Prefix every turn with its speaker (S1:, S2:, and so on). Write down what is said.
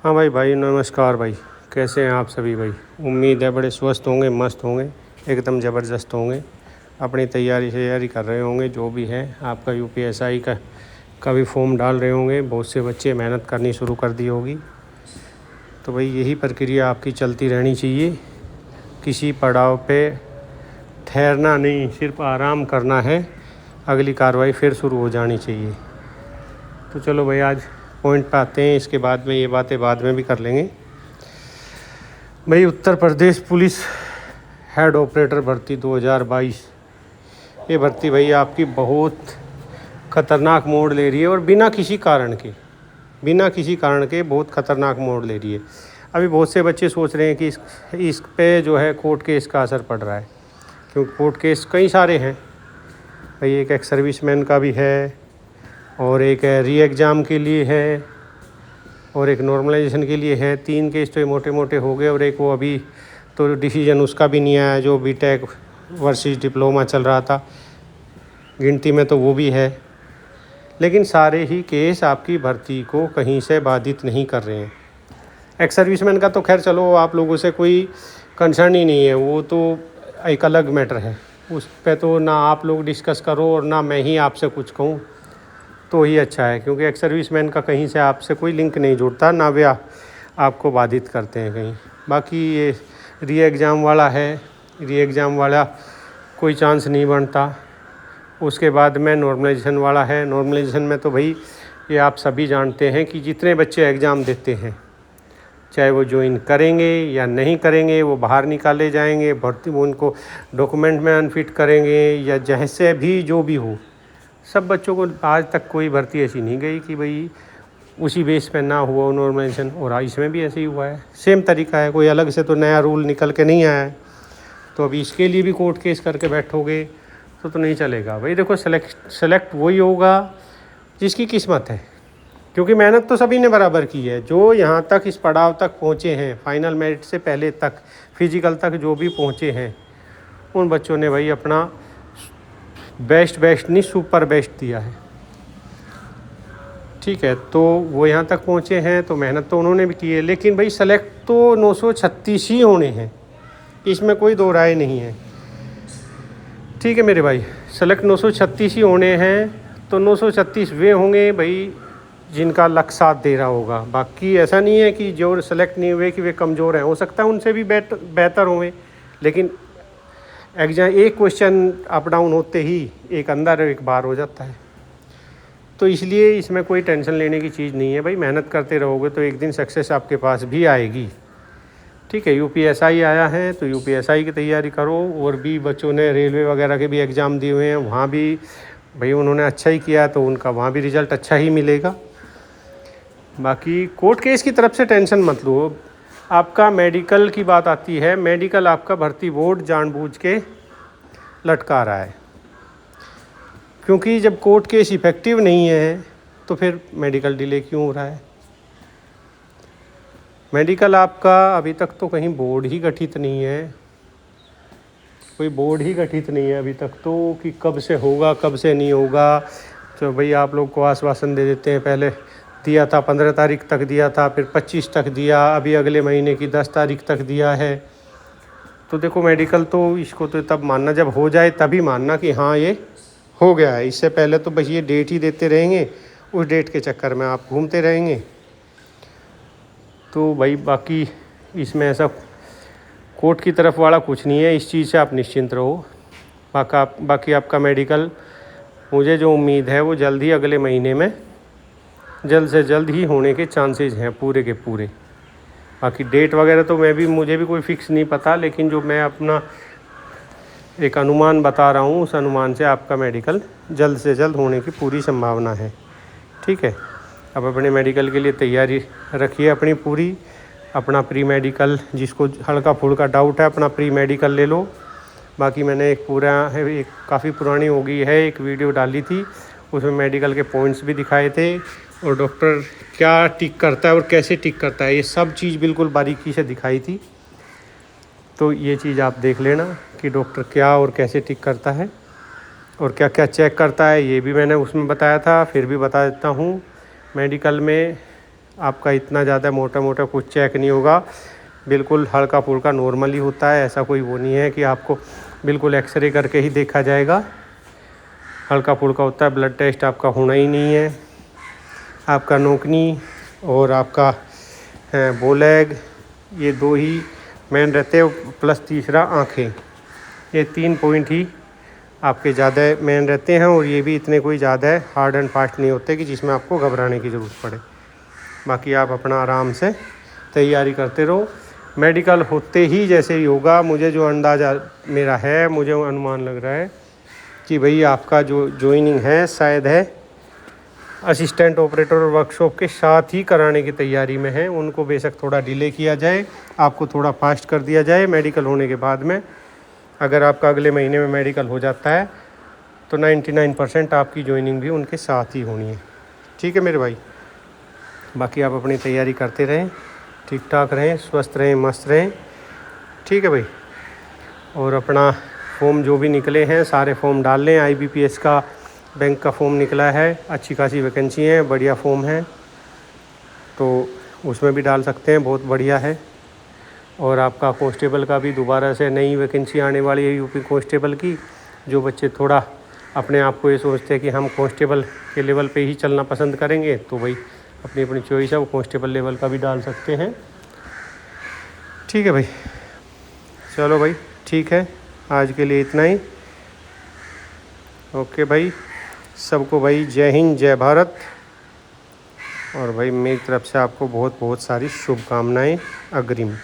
S1: हाँ भाई नमस्कार भाई। कैसे हैं आप सभी भाई? उम्मीद है बड़े स्वस्थ होंगे, मस्त होंगे, एकदम ज़बरदस्त होंगे। अपनी तैयारी कर रहे होंगे। जो भी है आपका यूपीएसआई का भी फॉर्म डाल रहे होंगे। बहुत से बच्चे मेहनत करनी शुरू कर दी होगी। तो भाई यही प्रक्रिया आपकी चलती रहनी चाहिए। किसी पड़ाव पे ठहरना नहीं, सिर्फ आराम करना है। अगली कार्रवाई फिर शुरू हो जानी चाहिए। तो चलो भाई आज पॉइंट पे आते हैं। इसके बाद में ये बातें बाद में भी कर लेंगे। भाई Uttar Pradesh police head operator भर्ती 2022, ये भर्ती भाई आपकी बहुत ख़तरनाक मोड़ ले रही है और बिना किसी कारण के बहुत ख़तरनाक मोड़ ले रही है। अभी बहुत से बच्चे सोच रहे हैं कि इस पे जो है कोर्ट केस का असर पड़ रहा है, क्योंकि कोर्ट केस कई सारे हैं भाई। एक एक्स सर्विसमैन का भी है, और एक री एग्ज़ाम के लिए है, और एक नॉर्मलाइजेशन के लिए है। 3 केस तो ये मोटे मोटे हो गए, और एक वो अभी तो डिसीजन उसका भी नहीं आया जो बीटेक वर्सेस डिप्लोमा चल रहा था, गिनती में तो वो भी है। लेकिन सारे ही केस आपकी भर्ती को कहीं से बाधित नहीं कर रहे हैं। एक्स सर्विसमैन का तो खैर चलो आप लोगों से कोई कंसर्न ही नहीं है, वो तो एक अलग मैटर है। उस पे तो ना आप लोग डिस्कस करो और ना मैं ही आपसे कुछ कहूँ, तो ही अच्छा है। क्योंकि एक्स सर्विसमैन का कहीं से आपसे कोई लिंक नहीं जुड़ता, ना वे आपको बाधित करते हैं कहीं। बाकी ये री एग्ज़ाम वाला है, री एग्ज़ाम वाला कोई चांस नहीं बनता। उसके बाद में नॉर्मलाइजेशन वाला है। नॉर्मलाइजेशन में तो भाई ये आप सभी जानते हैं कि जितने बच्चे एग्ज़ाम देते हैं, चाहे वो ज्वाइन करेंगे या नहीं करेंगे, वो बाहर निकाले जाएंगे। भर्ती वो उनको डॉक्यूमेंट में अनफिट करेंगे या जैसे भी जो भी हो, सब बच्चों को आज तक कोई भर्ती ऐसी नहीं गई कि भाई उसी बेस पे ना हुआ नॉर्मलाइजेशन। और इसमें भी ऐसे ही हुआ है, सेम तरीका है, कोई अलग से तो नया रूल निकल के नहीं आया है। तो अभी इसके लिए भी कोर्ट केस करके बैठोगे तो नहीं चलेगा भाई। देखो सेलेक्ट वही होगा जिसकी किस्मत है, क्योंकि मेहनत तो सभी ने बराबर की है। जो यहाँ तक इस पड़ाव तक पहुँचे हैं, फाइनल मेरिट से पहले तक, फिजिकल तक जो भी पहुँचे हैं, उन बच्चों ने भाई अपना बेस्ट नहीं सुपर बेस्ट दिया है। ठीक है, तो वो यहाँ तक पहुँचे हैं तो मेहनत तो उन्होंने भी की है। लेकिन भाई सेलेक्ट तो 936 ही होने हैं, इसमें कोई दो राय नहीं है। ठीक है मेरे भाई, सेलेक्ट 936 ही होने हैं, तो 936 वे होंगे भाई जिनका लक साथ दे रहा होगा। बाकी ऐसा नहीं है कि जो सेलेक्ट नहीं हुए कि वे कमज़ोर हैं, हो सकता है उनसे भी बेहतर होंगे। लेकिन एग्जाम एक क्वेश्चन अप डाउन होते ही एक अंदर एक बार हो जाता है। तो इसलिए इसमें कोई टेंशन लेने की चीज़ नहीं है भाई। मेहनत करते रहोगे तो एक दिन सक्सेस आपके पास भी आएगी। ठीक है, यूपीएसआई आया है तो यूपीएसआई की तैयारी करो। और भी बच्चों ने रेलवे वगैरह के भी एग्ज़ाम दिए हुए हैं, वहाँ भी भाई उन्होंने अच्छा ही किया तो उनका वहाँ भी रिज़ल्ट अच्छा ही मिलेगा। बाकी कोर्ट केस की तरफ से टेंशन मत लो। आपका मेडिकल की बात आती है, मेडिकल आपका भर्ती बोर्ड जानबूझ के लटका रहा है, क्योंकि जब कोर्ट केस इफ़ेक्टिव नहीं है तो फिर मेडिकल डिले क्यों हो रहा है? मेडिकल आपका अभी तक तो कहीं बोर्ड ही गठित नहीं है, कोई बोर्ड ही गठित नहीं है अभी तक तो, कि कब से होगा कब से नहीं होगा। तो भाई आप लोग को आश्वासन दे देते हैं, पहले दिया था 15 तारीख तक दिया था, फिर 25 तक दिया, अभी अगले महीने की 10 तारीख तक दिया है। तो देखो मेडिकल तो इसको तो तब मानना जब हो जाए, तभी मानना कि हाँ ये हो गया है। इससे पहले तो बस ये डेट ही देते रहेंगे, उस डेट के चक्कर में आप घूमते रहेंगे। तो भाई बाकी इसमें ऐसा कोर्ट की तरफ वाला कुछ नहीं है, इस चीज़ से आप निश्चिंत रहो। बाकी आपका मेडिकल, मुझे जो उम्मीद है वो जल्द ही अगले महीने में जल्द से जल्द ही होने के चांसेस हैं पूरे के पूरे। बाकी डेट वगैरह तो मुझे भी कोई फिक्स नहीं पता, लेकिन जो मैं अपना एक अनुमान बता रहा हूँ, उस अनुमान से आपका मेडिकल जल्द से जल्द होने की पूरी संभावना है। ठीक है, अब अपने मेडिकल के लिए तैयारी रखिए अपनी पूरी। अपना प्री मेडिकल, जिसको हल्का फुल्का डाउट है, अपना प्री मेडिकल ले लो। बाकी मैंने एक काफ़ी पुरानी हो गई है, एक वीडियो डाली थी, उसमें मेडिकल के पॉइंट्स भी दिखाए थे और डॉक्टर क्या टिक करता है और कैसे टिक करता है, ये सब चीज़ बिल्कुल बारीकी से दिखाई थी। तो ये चीज़ आप देख लेना कि डॉक्टर क्या और कैसे टिक करता है और क्या क्या चेक करता है, ये भी मैंने उसमें बताया था, फिर भी बता देता हूँ। मेडिकल में आपका इतना ज़्यादा मोटा मोटा कुछ चेक नहीं होगा, बिल्कुल हल्का फुल्का नॉर्मली होता है। ऐसा कोई वो नहीं है कि आपको बिल्कुल एक्सरे करके ही देखा जाएगा, हल्का फुल्का होता है। ब्लड टेस्ट आपका होना ही नहीं है। आपका नोकनी और आपका बोलेग, ये 2 ही मेन रहते हैं, प्लस तीसरा आँखें, ये 3 पॉइंट ही आपके ज़्यादा मेन रहते हैं। और ये भी इतने कोई ज़्यादा हार्ड एंड फास्ट नहीं होते कि जिसमें आपको घबराने की ज़रूरत पड़े। बाकी आप अपना आराम से तैयारी करते रहो। मेडिकल होते ही जैसे ही होगा, मुझे जो अंदाज़ा मेरा है, मुझे अनुमान लग रहा है कि भाई आपका जो ज्वाइनिंग है शायद है असिस्टेंट ऑपरेटर और वर्कशॉप के साथ ही कराने की तैयारी में है। उनको बेशक थोड़ा डिले किया जाए, आपको थोड़ा फास्ट कर दिया जाए मेडिकल होने के बाद में। अगर आपका अगले महीने में मेडिकल हो जाता है तो 99% आपकी ज्वाइनिंग भी उनके साथ ही होनी है। ठीक है मेरे भाई, बाकी आप अपनी तैयारी करते रहें, ठीक ठाक रहें, स्वस्थ रहें, मस्त रहें। ठीक है भाई, और अपना फॉर्म जो भी निकले हैं सारे फॉर्म डाल लें। IBPS का बैंक का फॉर्म निकला है, अच्छी खासी वैकेंसी है, बढ़िया फॉर्म है, तो उसमें भी डाल सकते हैं, बहुत बढ़िया है। और आपका कांस्टेबल का भी दोबारा से नई वैकेंसी आने वाली है यूपी कांस्टेबल की। जो बच्चे थोड़ा अपने आप को ये सोचते हैं कि हम कांस्टेबल के लेवल पे ही चलना पसंद करेंगे, तो भाई अपनी अपनी चॉइस है, वो कांस्टेबल लेवल का भी डाल सकते हैं। ठीक है भाई, चलो भाई ठीक है, आज के लिए इतना ही। ओके भाई, सबको भाई जय हिंद, जय भारत। और भाई मेरी तरफ से आपको बहुत बहुत सारी शुभकामनाएं अग्रिम।